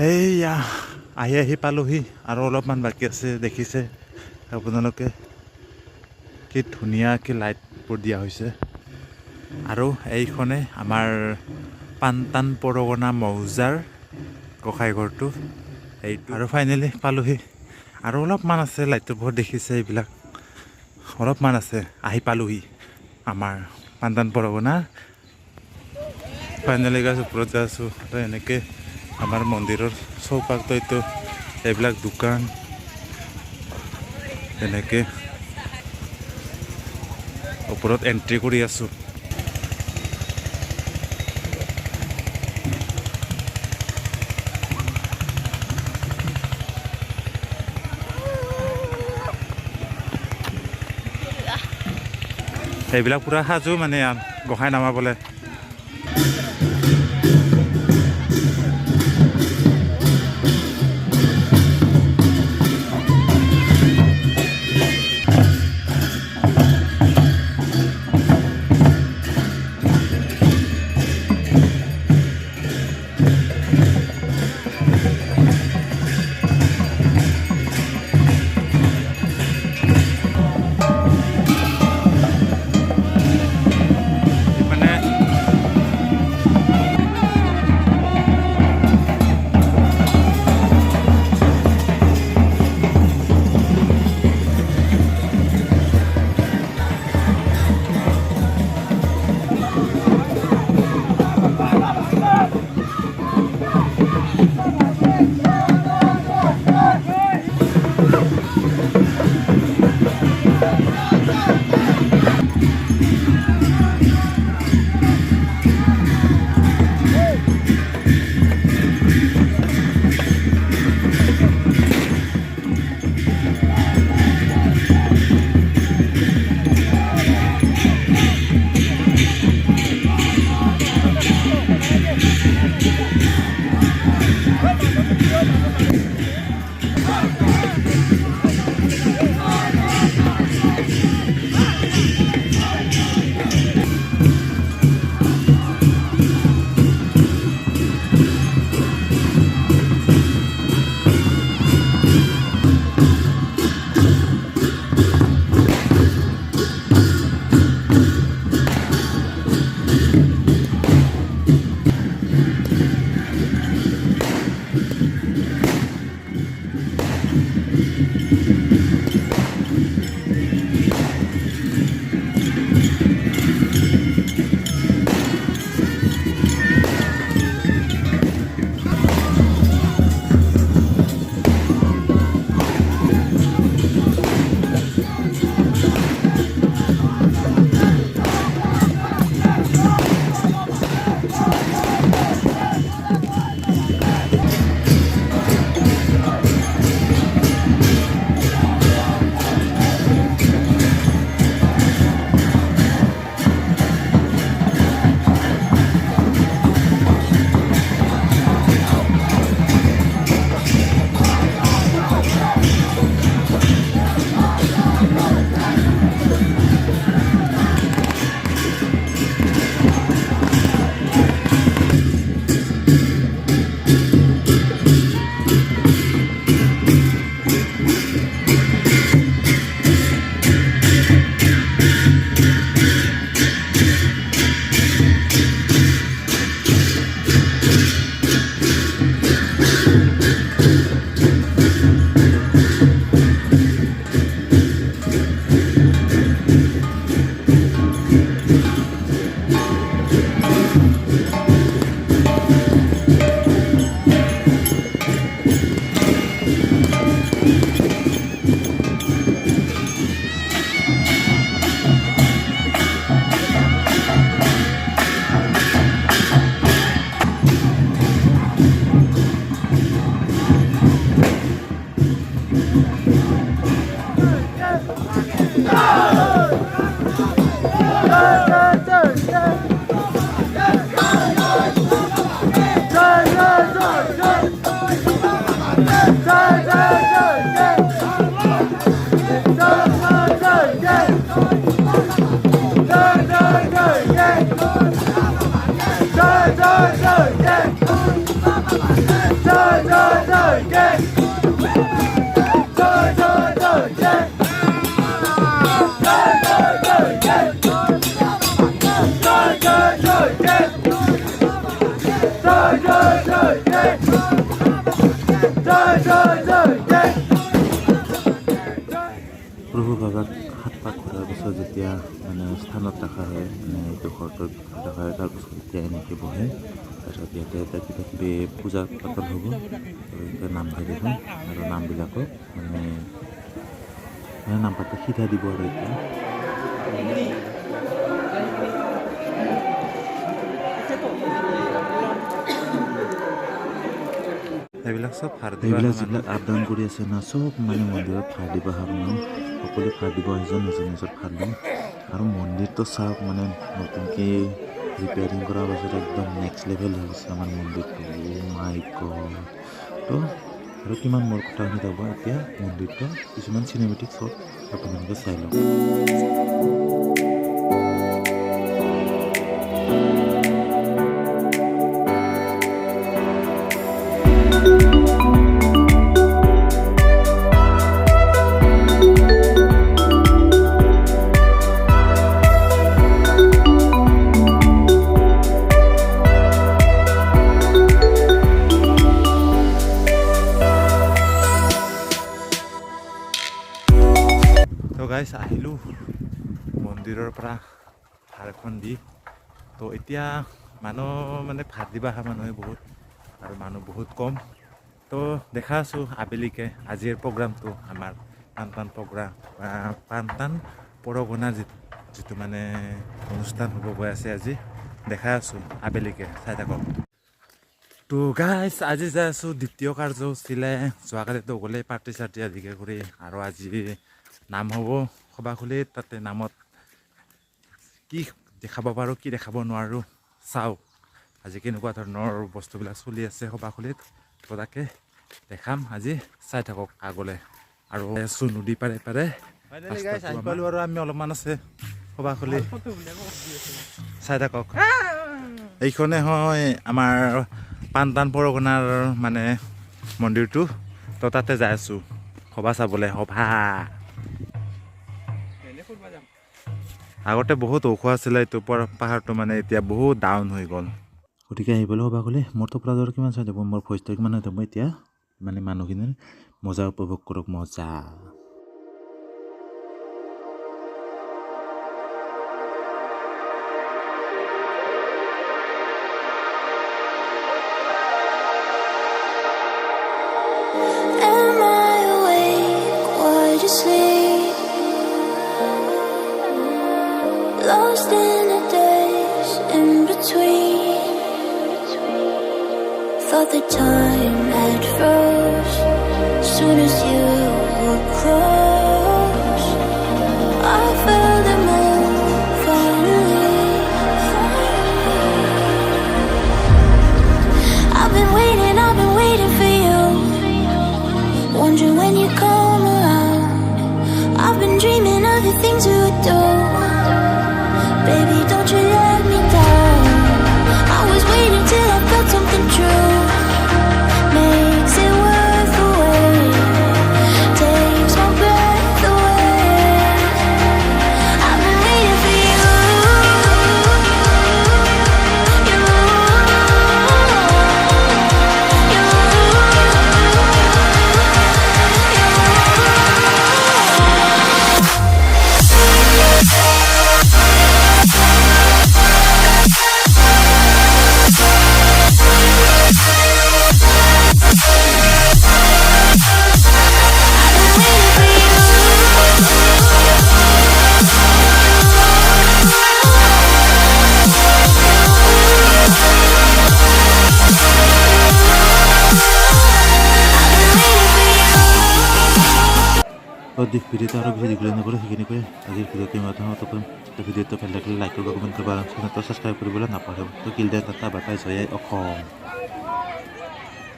এইয়া আহি পালোহি আৰু অলপমান বাকী আছে দেখিছে আপোনালোকে কি ধুনীয়াকৈ লাইটবোৰ দিয়া হৈছে আৰু এইখনে আমাৰ পানটান পৰগনা মৌজাৰ গোসাঁইঘৰটো এইটো আৰু ফাইনেলি পালোহি আৰু অলপমান আছে লাইটটো বহুত দেখিছে এইবিলাক অলপমান আছে আহি পালোহি আমাৰ পানটান পৰগনা ফাইনেলি গৈছোঁ ওপৰত গৈছোঁ আৰু এনেকৈ আমাৰ মন্দিৰৰ চৌপাশটো এইটো এইবিলাক দোকান এনেকৈ ওপৰত এণ্ট্ৰি কৰি আছোঁ এইবিলাক পূৰা সাজু মানে গোসাঁই নামাবলৈ প্ৰভু বাবাক হাত পাক কৰাৰ পিছত যেতিয়া মানে স্থানত ৰখা হয় মানে এইটো ঘৰটোত ৰখা হয় তাৰপিছত এতিয়া এনেকৈ বহে তাৰপিছত ইয়াতে এটা কিবা কিবি পূজা পাতল হ'ব এতিয়া নাম থাকিব আৰু নামবিলাকক মানে নাম পাতি সিধা দিব আৰু এতিয়া এইবিলাক চব এইবিলাক যিবিলাক আপ ডাউন কৰি আছে না চব মানে মন্দিৰত ভাৰ দিব অহা মানুহ সকলোৱে ভাৰ দিব আহিছে নিজৰ নিজৰ ভাৰ লৈ আৰু মন্দিৰটো চাওক মানে নতুনকৈ ৰিপেয়াৰিং কৰাৰ পাছত একদম নেক্সট লেভেল হৈ গৈছে আমাৰ মন্দিৰটো মাই গড তো আৰু কিমান মোৰ কথাখিনি যাব এতিয়া মন্দিৰটো কিছুমান চিনেমেটিক শ্বট আপোনালোকে চাই লওক তো গাইছ আহিলোঁ মন্দিৰৰ পৰা ভাৰখন দি তো এতিয়া মানুহ মানে ভাত দিব অহা মানুহে বহুত আৰু মানুহ বহুত কম তো দেখা আছোঁ আবেলিকে আজিৰ প্ৰগ্ৰামটো আমাৰ পানটান প্ৰগ্ৰাম পানটান পৰগনা যিটো মানে অনুষ্ঠান হ'ব গৈ আছে আজি দেখা আছোঁ আবেলিকে চাই থাকক তো গাইছ আজি যাই আছোঁ দ্বিতীয় কাৰ্যসূচীলৈ যোৱাকালিতো গ'লেই পাৰ্টি চাৰ্টি আদিকে কৰি আৰু আজি নাম হ'ব সভাখুলিত তাতে নামত কি দেখাব পাৰোঁ কি দেখাব নোৱাৰোঁ চাওঁ আজি কেনেকুৱা ধৰণৰ বস্তুবিলাক চলি আছে সভাখুলিত তো তাকে দেখাম আজি চাই থাকক আগলৈ আৰু আছোঁ নদী পাৰে পাৰে পালোঁ আৰু আমি অলপমান আছে সভাখুলি চাই থাকক এইখনে হয় আমাৰ পানটান পৰগনাৰ মানে মন্দিৰটো তো তাতে যাই আছোঁ সভা চাবলৈ সভা আগতে বহুত ওখ আছিলে এইটো পাহাৰটো মানে এতিয়া বহুত ডাউন হৈ গ'ল গতিকে আহিবলৈ সভা ক'লে মোৰতো প্ৰাজৰ কিমান চাই যাব মোৰ ভইচটো কিমান হৈ যাব এতিয়া মানে মানুহখিনিৰ মজা উপভোগ কৰক মজা Lost in the days in between. Thought the time had froze soon as you were close. I felt the moon finally. I've been waiting for you. Wondering when you come around. I've been dreaming of the things we would do. Baby, don't you let me down. I was waiting till I felt something true. Makes it worth the wait. Takes my breath away. I've been waiting for you. দিশ ভিডিওটো আৰু বেছি দীঘলীয়া নকৰোঁ সেইখিনি কৰি আজিৰ ভিডিঅ'টো ইমান ভিডিঅ'টো ভাল লাগিলে লাইক কৰিব কমেণ্ট কৰিব আৰু চেনেলটো ছাবস্ক্ৰাইব কৰিবলৈ নাপাহৰিব তো কিল দে টাটা বাই বাই জয় অসম